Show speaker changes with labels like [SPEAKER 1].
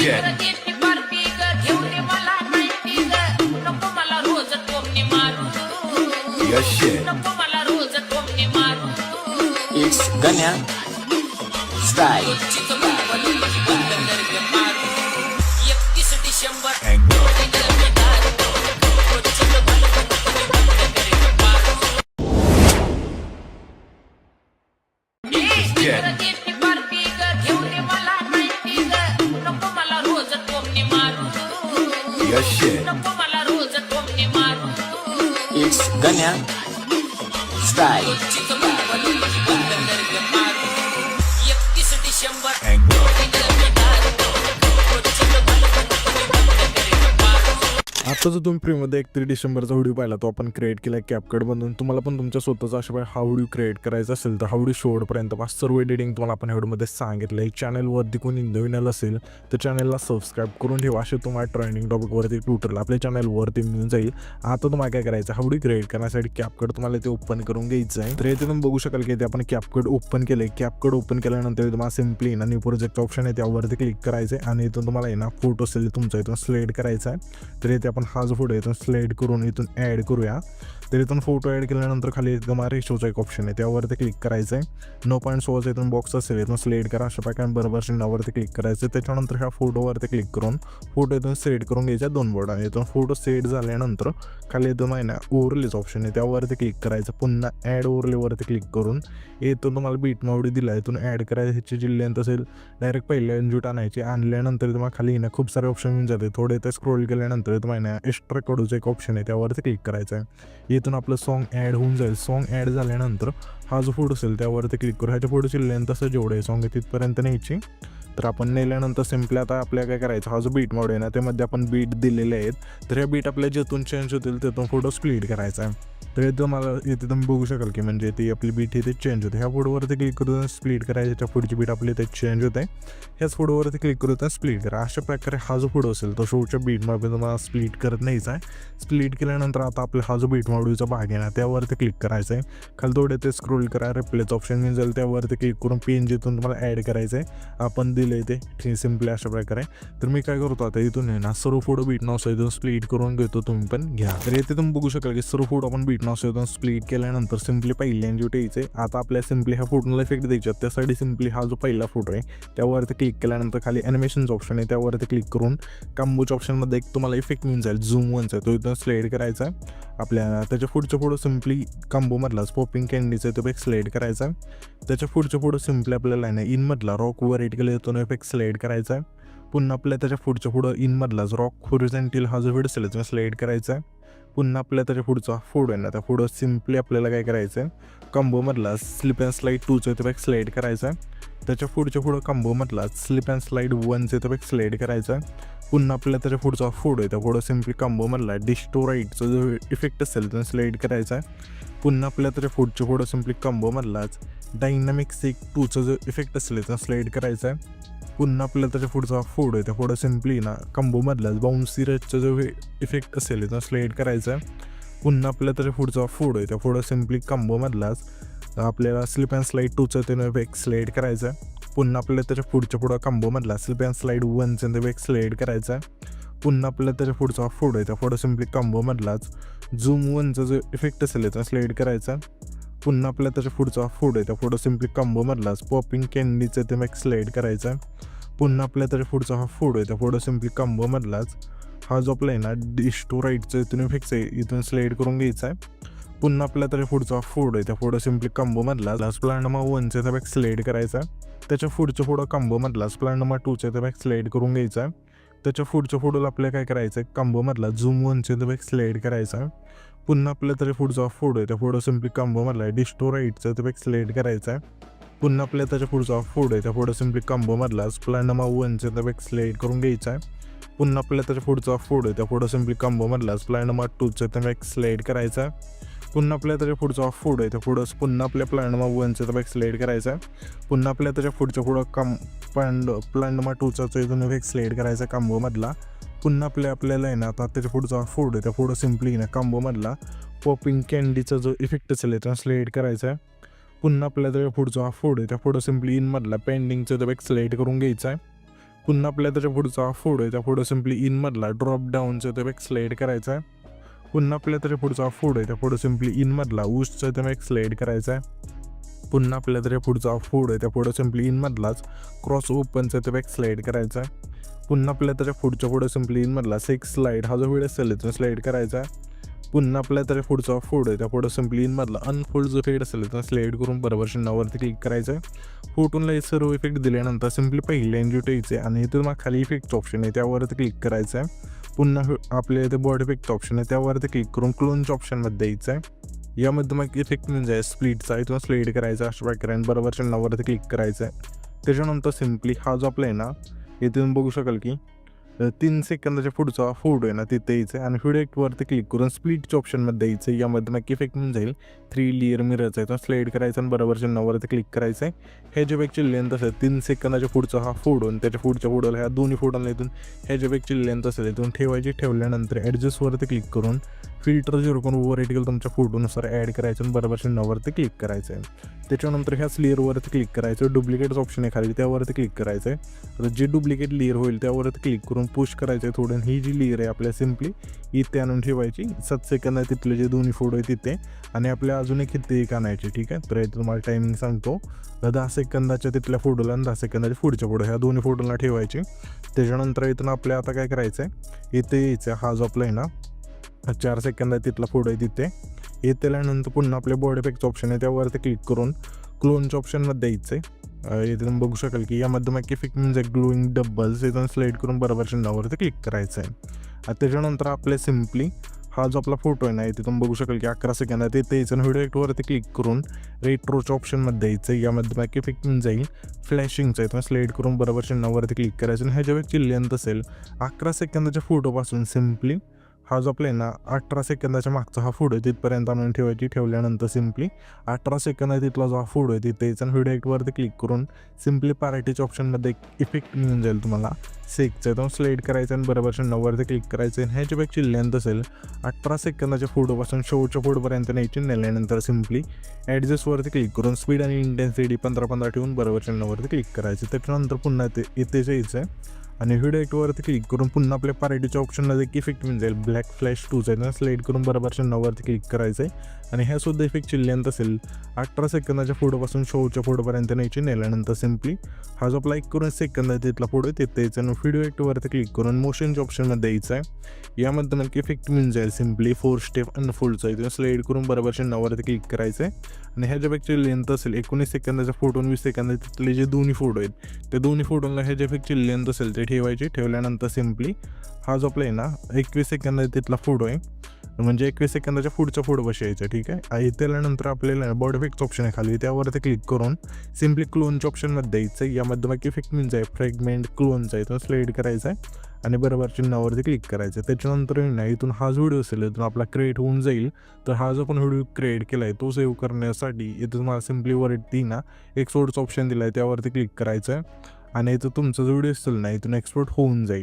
[SPEAKER 1] It's Ganya Style. It's Ganya Style.
[SPEAKER 2] आता जो तुम्ही फ्रीमध्ये 31 डिसेंबरचा व्हिडिओ पाहिला तो आपण क्रिएट केला कॅपकट बनवून. तुम्हाला पण तुमच्या स्वतःचा अशा हा व्हिडिओ क्रिएट करायचा असेल तर हा व्हिडिओ शेवटपर्यंत पहा. सर्व एडिटिंग तुम्हाला आपण व्हिडिओमध्ये सांगितलं आहे. चॅनलवरती कोणी नवीन असेल तर चॅनलला सबस्क्राईब करून ठेवा. असे तुम्हाला ट्रेंडिंग टॉपिकवरती ट्विटरला आपल्या चॅनलवरती मिळून जाईल. आता तुम्हाला काय करायचं, हा व्हिडिओ क्रिएट करण्यासाठी कॅपकट तुम्हाला ते ओपन करून घ्यायचं आहे. तर इथे तुम्ही बघू शकाल की ते आपण कॅपकट ओपन केले. कॅपकट ओपन केल्यानंतर तुम्हाला सिम्पली ना न्यू प्रोजेक्ट ऑप्शन आहे त्यावरती क्लिक करायचं आहे आणि इथून तुम्हाला ना फोटो असेल तुमचा इथून सिलेक्ट करायचा आहे. तर इथे आपण हा जो फोटो इथून सिलेक्ट करून इथून ॲड करूया. तर इथून फोटो ॲड केल्यानंतर खाली तुम्हाला रेशोचा एक ऑप्शन आहे त्यावरती क्लिक करायचं आहे. 9.16 इथून बॉक्स असेल इथून सिलेक्ट करा. अशा प्रकारे बरोबर चिन्हावरती क्लिक करायचं. त्याच्यानंतर ह्या फोटोवरती क्लिक करून फोटो इथून सेट करून घ्यायच्या 2 बोर्ड आहे. इथून फोटो सेट झाल्यानंतर खाली इथून आहे ना ओव्हरलेच ऑप्शन आहे त्यावरती क्लिक करायचं. पुन्हा ॲड ओव्हरलेवरती क्लिक करून इथून तुम्हाला बीट मावडी दिला इथून ॲड करायचं. ह्याची जी लेंथ असेल डायरेक्ट पहिल्या इंजूट आणायची. आणल्यानंतर तुम्हाला खाली ना खूप सारे ऑप्शन मिळून जाते. थोडे ते स्क्रोल केल्यानंतर तुम्हाला एक्स्ट्रा कडूचं एक ऑप्शन आहे त्यावरती क्लिक करायचं आहे. इथून आपलं सॉन्ग ॲड होऊन जाईल. सॉन्ग ॲड झाल्यानंतर हा जो फोटो असेल त्यावरती क्लिक करू. ह्याच्या फोटोची लेंथ असं जेवढं आहे सॉन्ग आहे तिथपर्यंत न्यायची. तर आपण नेल्यानंतर सिम्पली आता आपल्याला काय करायचं, हा जो बीट मोड आहे ना त्यामध्ये आपण बीट दिलेले आहेत. तर ह्या बीट आपल्या जिथून चेंज होतील तिथून फोटो स्प्लिट करायचा आहे. तर इथं मला इथे तुम्ही बघू शकाल की म्हणजे ती आपली बीट इथे चेंज होते. ह्या फोटोवरती क्लिक करून स्प्लिट करायचं. त्याच्या पुढची बीट आपली इथे चेंज होते. ह्याच फोटोवरती क्लिक करून स्प्लिट करा. अशा प्रकारे हा जो फोटो असेल तो शोच्या बीटमध्ये तुम्हाला स्प्लिट करत नाहीचा आहे. स्प्लिट केल्यानंतर आता आपला हा जो बीट मॉड्यूलचा भाग आहे ना त्यावरती क्लिक करायचं आहे. खाली थोडे ते स्क्रोल करा. रिप्लेस ऑप्शन मिळून जाईल त्यावरती क्लिक करून पेन जिथून तुम्हाला ॲड करायचं आहे आपण दिले ते सिम्पली अशा प्रकारे. तर मी काय करतो आता इथून आहे ना सर्व फोटो बीट नॉस इथून स्प्लिट करून घेतो. तुम्ही पण घ्या. तर इथे तुम्ही बघू शकाल की सर्व फोटो आपण बीट नॉस इथून स्प्लिट केल्यानंतर सिम्पली पहिल्यांदा यायचे. आता आपल्याला सिम्पली ह्या फोटोला इफेक्ट द्यायचे. त्यासाठी सिम्पली हा जो पहिला फोटो आहे त्यावरती क्लिक केल्यानंतर खाली ॲनिमेशनचं ऑप्शन आहे त्यावरती क्लिक करून कॉम्बोच्या ऑप्शनमध्ये एक तुम्हाला इफेक्ट मिळून जाईल. झूम वनचा तो इथून सिलेक्ट करायचा आहे. आपल्या त्याच्या पुढच्या फोटो सिम्पली कॉम्बोमधलाच पॉपिंग कॅन्डीचा तो इफेक्ट सिलेक्ट करायचा आहे. त्याच्या पुढच्या फोटो सिम्पली आपल्याला ना इनमधला रॉक व्हाईट कलर तो इफेक्ट सिलेक्ट करायचा आहे. पुन्हा आपल्या त्याच्या पुढच्या पुढं इनमधलाच रॉक होरिझॉन्टल हा जो व्हिडिओ असेल तो सिलेक्ट करायचा आहे. पुन्हा आपल्या त्याच्या पुढचा फोटो आहे ना त्या फोटो सिम्पली आपल्याला काय करायचं आहे कॉम्बोमधला स्लिप अँड स्लाईड 2चा तो इफेक्ट सिलेक्ट करायचा आहे. त्याच्या पुढच्या पुढं कॉम्बोमधला स्लिप अँड स्लाईड 1चा तो इफेक्ट सिलेक्ट करायचा आहे. पुन्हा आपल्याला त्याच्या पुढचा फोटो आहे त्या फोटो सिम्पली कॉम्बोमधला डिस्टोराईटचा जो इफेक्ट असेल तो सिलेक्ट करायचा आहे. पुन्हा आपल्या त्याच्या पुढच्या फोटो सिम्पली कॉम्बोमधलाच डायनामिक सेक 2चा जो इफेक्ट असेल तो सिलेक्ट करायचा आहे. पुन्हा आपल्याला त्याच्या पुढचा फोटो आहे त्या फोटो सिम्पली ना कॉम्बोमधलाच बाउन्सी रेजचा जो इफेक्ट असेल तो सिलेक्ट करायचा आहे. पुन्हा आपल्याला त्याच्या पुढचा फोटो आहे त्या फोटो सिम्पली कॉम्बोमधलाच आपल्याला स्लिप अँड स्लाईड 2चा ते इफेक्ट सिलेक्ट करायचा आहे. पुन्हा आपल्याला त्याच्या पुढच्या पुढं कॉम्बोमधला स्लिप अँड स्लाईड 1चा इफेक्ट सिलेक्ट करायचा आहे. पुन्हा आपल्याला त्याच्या पुढचा फोटो आहे त्या फोटो सिम्पली कॉम्बोमधलाच झूम 1चा जो इफेक्ट असेल तो सिलेक्ट करायचा. पुन्हा आपल्याला त्याच्या पुढचा फोटो आहे त्या फोटो सिम्पली कॉम्बोमधलाच पॉपिंग कॅन्डीचा ते इफेक्ट सिलेक्ट करायचा. पुन्हा आपल्याला त्याच्या पुढचा हा फोटो आहे त्या फोटो सिम्पली कॉम्बोमधलाच हा जो आपला आहे ना डिस्टोराईटचा इथून इफेक्ट आहे इथून सिलेक्ट करून घ्यायचा आहे. पुन्हा आपल्याला त्याच्या पुढचा फोटो आहे त्या फोटो सिम्पली कॉम्बोमधला स्प्लांडमा 1चा इफेक्ट सिलेक्ट करायचा. त्याच्या पुढच्या फोटो कॉम्बोमधला स्प्लांडमा 2चा इफेक्ट सिलेक्ट करून घ्यायचा आहे. त्याच्या पुढच्या फोटोला आपल्याला काय करायचं आहे कॉम्बोमधला झूम 1चा इफेक्ट सिलेक्ट करायचा. पुन्हा आपल्याला त्याच्या पुढचा फोटो आहे त्या फोटो सिम्पली कॉम्बोमधला डिस्टोराईटचा इफेक्ट सिलेक्ट करायचा आहे. पुन्हा आपल्याला त्याच्या पुढचा फोटो आहे त्या फोटो सिम्पली कॉम्बोमधला स्प्लांडमा 1चा इफेक्ट सिलेक्ट करून घ्यायचा आहे. पुन्हा आपल्याला त्याच्या पुढचा फोटो आहे त्या फोटो सिम्पली कॉम्बोमधला स्प्लांडमा 2चा इफेक्ट सिलेक्ट करायचा आहे. पुन्हा आपल्याला त्याच्या पुढचा फोटो आहे त्या फोटो पुन्हा आपल्या प्लॅन्डमा 1चा इफेक्ट सिलेक्ट करायचा आहे. पुन्हा आपल्याला त्याच्या पुढच्या प्लॅन्डमा 2चा इथून इफेक्ट सिलेक्ट करायचा कॉम्बोमधला. पुन्हा आपल्याला आहे ना आता त्याच्या पुढचा फोटो आहे त्या फोटो सिम्पली ना कॉम्बोमधला पॉपिंग कॅन्डीचा जो इफेक्ट असेल तो सिलेक्ट करायचा आहे. पुन्हा आपल्याला त्याच्या पुढचा फोटो आहे त्या फोटो सिम्पली इनमधला पेंडिंगचा इफेक्ट सिलेक्ट करून घ्यायचा आहे. पुन्हा आपल्या त्याच्या पुढचा हा फोड आहे, त्या पुढं सिम्पली इनमधला ड्रॉप डाऊनचं ते एक स्लाईड करायचा आहे. पुन्हा आपल्या त्याच्या पुढचा फोड आहे, त्या पुढं सिम्पली इनमधला ऊसचं ते एक स्लाईड करायचा आहे. पुन्हा आपल्या त्याच्या पुढचा फोड आहे, त्या पुढं सिम्पली इनमधलाच क्रॉस ओपनचं ते एक स्लाईड करायचा आहे. पुन्हा आपल्या त्याच्या पुढच्या पुढं सिम्पली इनमधला सेक्स स्लाईड हा जो व्हिडिओ असेल तो स्लाईड करायचा आहे. पुन्हा आपल्या त्याच्या पुढचा फोड आहे, त्या पुढं सिम्पली इनमधला अनफोल्ड जो फेड असेल तो स्लाईड करून बरोबर चिन्हावरती क्लिक करायचं आहे. फोटोनला हे सर्व इफेक्ट दिल्यानंतर सिम्पली पहिले एनजीटी यायचे आणि इथून मग खाली इफेक्टचं ऑप्शन आहे त्यावरती क्लिक करायचं आहे. पुन्हा आपल्या इथे बॉडी इफेक्ट ऑप्शन आहे त्यावरती क्लिक करून क्लोनच्या ऑप्शनमध्ये द्यायचं आहे. यामध्ये मग इफेक्ट म्हणजे स्प्लिटचा इथून स्लाईड करायचा अशा प्रकारे बरोबर चिन्हावरती क्लिक करायचं आहे. त्याच्यानंतर सिम्पली हा जो आपला आहे ना इथून बघू शकाल की 3 सेकंदाच्या पुढचा फोटो आहे ना तिथे यायचं आहे आणि व्हिडिओवरती क्लिक करून स्प्लिटच्या ऑप्शनमध्ये द्यायचं आहे. यामध्ये मग इफेक्ट म्हणून जाईल 3 लेअर मिररचा आहे तो स्लाईड करायचा आणि बरोबर चिन्हावरती क्लिक करायचं आहे. ह्याच्यापेक्षा लेंथ असेल 3 सेकंदाच्या पुढचा हा फोटो आणि त्याच्या पुढच्या फोटोला ह्या दोन्ही फोटोला इथून ह्याच्यापेक्षा लेंथ असेल इथून ठेवायची. ठेवल्यानंतर ॲडजस्टवरती क्लिक करून फिल्टर 0 ओव्हर एडिकल तुमच्या फोटोनुसार ॲड करायचं आणि बरोबर चिन्हावरती क्लिक करायचं आहे. त्याच्यानंतर ह्याच लेअरवरती क्लिक करायचं, डुप्लिकेटचं ऑप्शन आहे खाली त्यावरती क्लिक करायचं आहे. तर जे डुप्लिकेट लेअर होईल त्यावरती क्लिक करून पुश करायचं आहे थोडं. ही जी लेअर आहे आपल्या सिम्पली इथे आणून ठेवायची. 7 सेकंद आहे तिथले जे दोन्ही फोटो आहे तिथे आणि आपल्या अजून एक इथे एक आणायचे. ठीक आहे, तर इथे तुम्हाला टायमिंग सांगतो. 10 सेकंदाच्या तिथल्या फोटोला आणि 10 सेकंदाच्या पुढच्या फोटो ह्या दोन्ही फोटोला ठेवायचे. त्याच्यानंतर इथून आपल्या आता काय करायचं आहे इथे यायचं हा जो आपला आहे ना 4 सेकंद आहे तिथला फोटो आहे तिथे येते. त्यानंतर पुन्हा आपल्या बॉडी इफेक्टचं ऑप्शन आहे त्यावरती क्लिक करून क्लोनच्या ऑप्शनमध्ये द्यायचं आहे. इथून बघू शकाल की यामध्ये मग इफेक्ट म्हणजे ग्लोईंग डबल्स इथून स्लाईड करून बरोबर चिन्हावरती क्लिक करायचं आहे. त्याच्यानंतर आपल्या सिम्पली हा जो आपला फोटो आहे ना तिथून बघू शकाल की 11 सेकंद आहे ते यायचं आणि व्हिडिओ इफेक्टवरती क्लिक करून रेट्रोच्या ऑप्शनमध्ये द्यायचं आहे. यामध्ये मग इफेक्ट म्हणजे जाईल फ्लॅशिंगचं आहे स्लाईड करून बरोबर चिन्हावरती क्लिक करायचं आणि ह्याच्यापेक्षा लेंथ असेल 11 सेकंदाच्या फोटोपासून सिम्पली हा जो आपला आहे ना 18 सेकंदाच्या मागचा हा फोटो आहे तिथपर्यंत आणून ठेवायची. ठेवल्यानंतर सिम्पली 18 सेकंद आहे तिथला जो हा फोटो आहे तिथे यायचा आणि व्हिडिओ इफेक्टवरती क्लिक करून सिम्पली पार्टीच्या ऑप्शनमध्ये एक इफेक्ट मिळून जाईल तुम्हाला सेकचं आहे तो स्लाईड करायचं आणि बरोबर चिन्हावरती क्लिक करायचं आहे. ह्याच्यापेक्षा लेंथ असेल 18 सेकंदाच्या फोटोपासून शेवटच्या फोटोपर्यंत न्यायची. नेल्यानंतर सिम्पली ॲडजस्टवरती क्लिक करून स्पीड आणि इंटेन्सिटी 15-15 ठेवून बरोबर चिन्हावरती क्लिक करायचं. त्याच्यानंतर पुन्हा इथेच यायचं आहे आणि व्हिडिओ इफेक्टवरती क्लिक करून पुन्हा आपल्या पार्टीच्या ऑप्शनमध्ये एक इफेक्ट मिळून जाईल ब्लॅक फ्लॅश 2 आहे स्लाईड करून बरोबर चिन्हावरती क्लिक करायचं आहे. आणि ह्यासुद्धा इफेक्टची लेंथ असेल 18 सेकंदाच्या फोटोपासून शेवटच्या फोटोपर्यंत न्यायची. नेल्यानंतर सिम्पली हा जो आपला 1 सेकंद आहे तिथला फोटो तिथे यायचा आणि व्हिडिओ इफेक्टवरती क्लिक करून मोशनच्या ऑप्शनमध्ये द्यायचं आहे. यामध्ये नक्की इफेक्ट मिळून जाईल सिम्पली 4 स्टेप अनफोल्डचा आहे स्लाईड करून बरोबर चिन्हावरती क्लिक करायचं आहे. आणि ह्याच्यापेक्षा लेंथ असेल 19 सेकंदाच्या फोटो आणि 20 सेकंद तिथले जे दोन्ही फोटो आहेत ते दोन्ही फोटोला ह्याच्या इफेक्टची लेंथ असेल ते ठेवायची. ठेवल्यानंतर सिम्पली हा जो आपला आहे ना 21 सेकंद तिथला फोटो आहे म्हणजे 21 सेकंदाच्या पुढचा फोटो बसायचा. ठीक आहे, त्यानंतर आपल्याला बॉडी इफेक्ट ऑप्शन आहे खाली त्यावरती क्लिक करून सिम्पली क्लोनच्या ऑप्शनमध्ये द्यायचं आहे. यामध्ये मग इफेक्ट म्हणजे फ्रॅगमेंट क्लोनचा आहे तो स्लाईड करायचा आहे आणि बरोबर चिन्हावरती क्लिक करायचं. त्याच्यानंतर नाही इथून हा जो व्हिडिओ असेल इथून आपला क्रिएट होऊन जाईल. तर हा जो पण व्हिडिओ क्रिएट केला आहे तो सेव्ह करण्यासाठी इथं तुम्हाला सिम्पली वरती ना एक्सपोर्टचा ऑप्शन दिला आहे त्यावरती क्लिक करायचं आहे आणि इथं तुमचा जो व्हिडिओ असेल ना इथून एक्सपोर्ट होऊन जाईल.